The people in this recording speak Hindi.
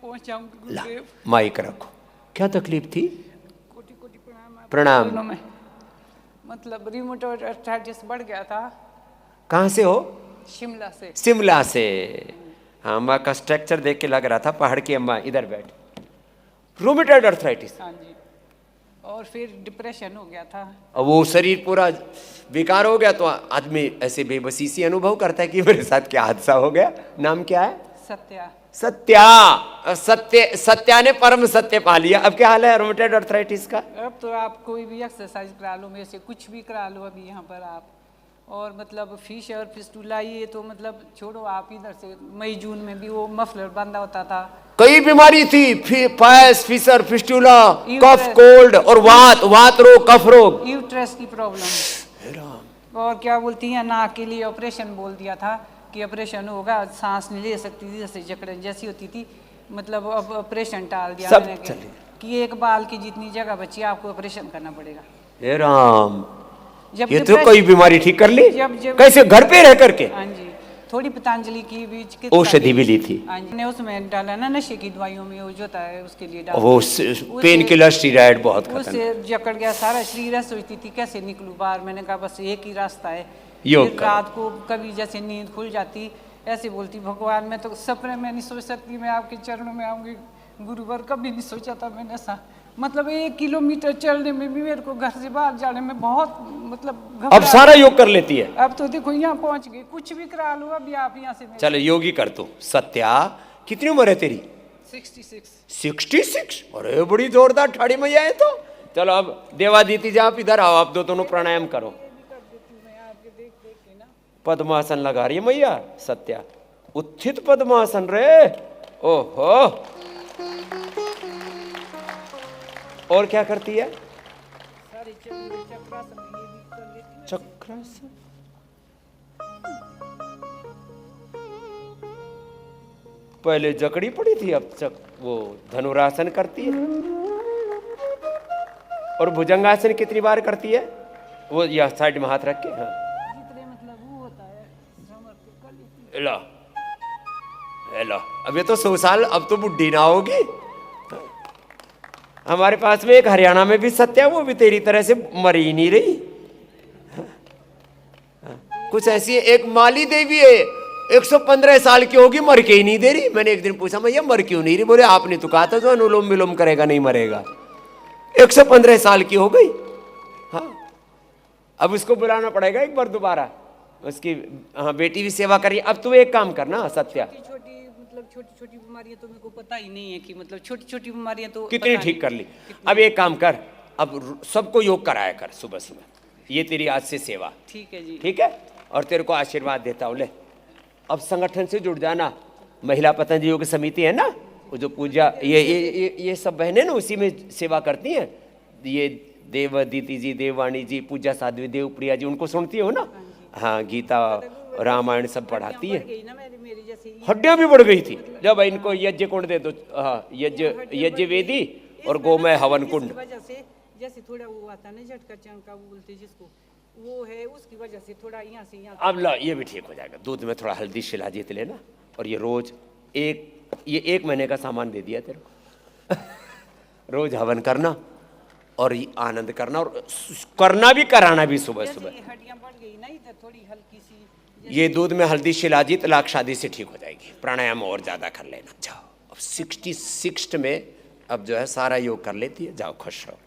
पहुंच जाऊंगी ला गुरुदेव। माइक रखो। क्या तकलीफ थी? कोटि कोटि प्रणाम आपको। प्रणाम। दोनों में मतलब रिमोटॉइड आर्थराइटिस बढ़ गया था। कहाँ से हो? शिमला से। शिमला से। हाँ, अम्मा का स्ट्रक्चर देख के लग रहा था पहाड़ की अम्मा। इधर बैठ। Rheumatoid arthritis. हाँ जी। और फिर डिप्रेशन हो गया था। और वो शरीर पूरा बेकार हो गया तो आदमी ऐसे बेबसी सी अनुभव करता है कि मेरे साथ क्या हादसा हो गया। नाम क्या है? सत्या। सत्या। सत्या ने परम सत्य पा लिया। अब क्या हाल है रूमेटॉइड आर्थराइटिस का? अब तो आप कोई भी एक्सरसाइज करा लो, मेरे से कुछ भी करा लो अभी यहाँ पर आप। और मतलब फिश और फिस्टूला ये तो मतलब छोड़ो आप। इधर से मई जून में भी वो मफलर बांधा होता था। कई बीमारी थी, पायस, फिशर, फिस्टूला, कफ, कोल्ड और वात रोग, कफ रोग, यूट्रस की प्रॉब्लम। और क्या बोलती है, नाक के लिए ऑपरेशन बोल दिया था कि ऑपरेशन होगा, सांस नहीं ले सकती थी, जैसे जकड़न जैसी होती थी। मतलब अब ऑपरेशन टाल दिया मैंने कि एक बाल की जितनी जगह बची आपको ऑपरेशन करना पड़ेगा। हे राम, जब ये तो कोई बीमारी ठीक कर ली। कैसे? घर पे रह करके? हाँ जी। थोड़ी पतंजलि की भी औषधि भी ली थी। हाँ जी। ने उसमें डाला ना नशे की दवाइयों में, वो जो होता है उसके लिए डाला। वो पेन किलर, स्टीरॉइड बहुत खतरनाक। उससे जकड़ गया सारा शरीर। सोचती थी कैसे निकलूं बाहर। मैंने कहा बस एक ही रास्ता है, योग। रात को कभी जैसे नींद खुल जाती ऐसे बोलती, भगवान मैं तो सपने में नहीं सोच सकती मैं आपके चरणों में आऊंगी गुरुवर। कभी नहीं सोचा था मैंने ऐसा। मतलब 1 किलोमीटर चलने में भी मेरे को घर से बाहर जाने में बहुत मतलब अब सारा योग कर लेती है। अब तो देखो यहाँ पहुंच गई, कुछ भी करा लो अभी आप यहाँ से। चलो योगी कर दो। सत्या, कितनी उम्र है तेरी? 66। 66? अरे बड़ी जोरदार ठाड़ी मैया है तो। चलो अब देवादिति जी आप इधर आओ, आप दोनों प्राणायाम करो। पद्मासन लगा रही है मैया सत्या। उत्थित पद्मासन रे। ओहो। और क्या करती है? चक्रासन। पहले जकड़ी पड़ी थी, अब वो धनुरासन करती है। और भुजंगासन कितनी बार करती है? वो यह साइड में हाथ रख के। हाँ लो लो, अब ये तो 100 साल, अब तो बुढ़ी ना होगी। हमारे पास में एक हरियाणा में भी सत्या, वो भी तेरी तरह से मरी ही नहीं रही। कुछ ऐसी एक माली देवी है, 115 साल की होगी, मर के ही नहीं दे रही। मैंने एक दिन पूछा भैया मर क्यों नहीं रही? बोले आपने तो कहा था जो अनुलोम विलोम करेगा नहीं मरेगा। 115 साल की हो गई। हाँ, अब उसको बुलाना पड़ेगा एक बार दोबारा। उसकी हाँ बेटी भी सेवा करिए। अब तू एक काम करना सत्या, छोटी छोटी बीमारियां तो मेरे को पता ही नहीं है कि मतलब छोटी छोटी बीमारियां तो कितनी ठीक कर ली। अब एक काम कर, अब सबको योग कराया कर सुबह सुबह। ये तेरी आज से सेवा। ठीक है जी। ठीक है। और तेरे को आशीर्वाद देता हूँ। ले अब संगठन से जुड़ जाना। महिला पतंजलि योग समिति है ना, वो जो पूजा ये सब बहनें ना उसी में सेवा करती हैं। ये देवदीति जी, देववाणी जी, पूजा साध्वी, देवप्रिया जी, उनको सुनती हो ना? हाँ, गीता रामायण सब पढ़ाती है। हड्डियां भी बढ़ गई थी जब इनको यज्ञ कुंड दे दो। हाँ, यज्ञ वेदी और गोमय हवन कुंड। जैसे थोड़ा वो आता है ना झटका चंका बोलते जिसको, वो है उसकी वजह से थोड़ा यहाँ से यहाँ। अब ला ये भी ठीक हो जाएगा। दूध में थोड़ा हल्दी शिलाजीत लेना और ये रोज ये 1 महीने का सामान दे दिया तेरे को। रोज हवन करना और आनंद करना, और करना भी कराना भी सुबह सुबह। हड्डियां बढ़ गई ना इधर थोड़ी हल्की सी। ये दूध में हल्दी शिलाजीत लाख शादी से ठीक हो जाएगी। प्राणायाम और ज्यादा कर लेना। जाओ अब 66 में अब जो है सारा योग कर लेती है। जाओ खुश रहो।